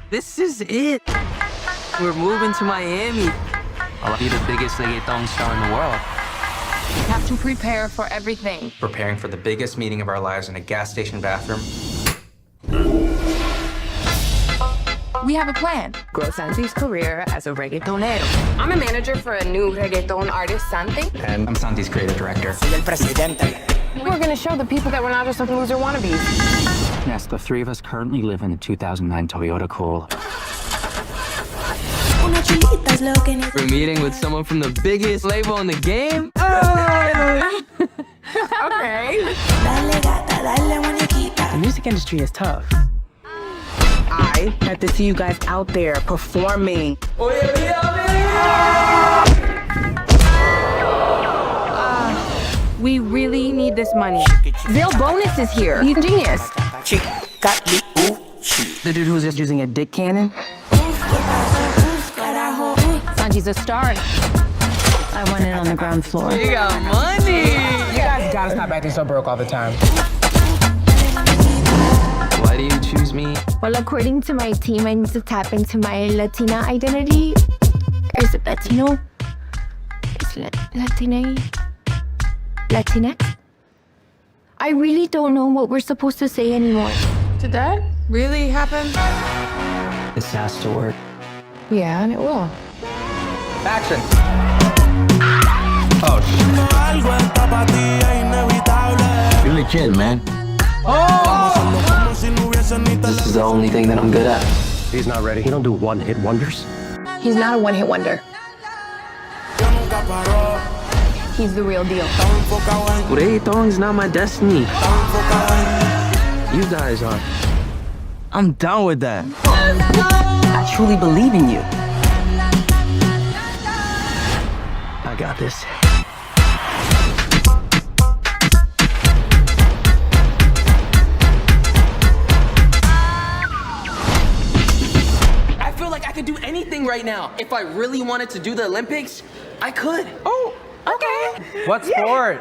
This is it. We're moving to Miami. I'll be the biggest reggaeton star in the world. We have to prepare for everything. Preparing for the biggest meeting of our lives in a gas station bathroom. We have a plan. Grow Santi's career as a reggaetonero. I'm a manager for a new reggaeton artist, Santi. And I'm Santi's creative director. We're gonna show the people that we're not just some loser wannabes. Yes, the three of us currently live in a 2009 Toyota Corolla. We're meeting with someone from the biggest label in the game. Okay. The music industry is tough. I had to see you guys out there performing. We really need this money. Zale Bonus is here. He's a genius. The dude who's just using a dick cannon? Sanji's a star. I want it on the ground floor. You got money. You guys gotta stop acting so broke all the time. Why do you choose me? Well, according to my team, I need to tap into my Latina identity. Or is it Latino? It's Latina? Latinx? I really don't know what we're supposed to say anymore. Did that really happen? This has to work. Yeah, and it will. Action! Oh, You're legit, man. This is the only thing that I'm good at. He's not ready. He don't do one-hit wonders. He's not a one-hit wonder. He's the real deal. Reggaeton's not my destiny. You guys are. I'm down with that. I truly believe in you. I got this. I feel like I could do anything right now. If I really wanted to do the Olympics, I could. Oh, okay. what sport?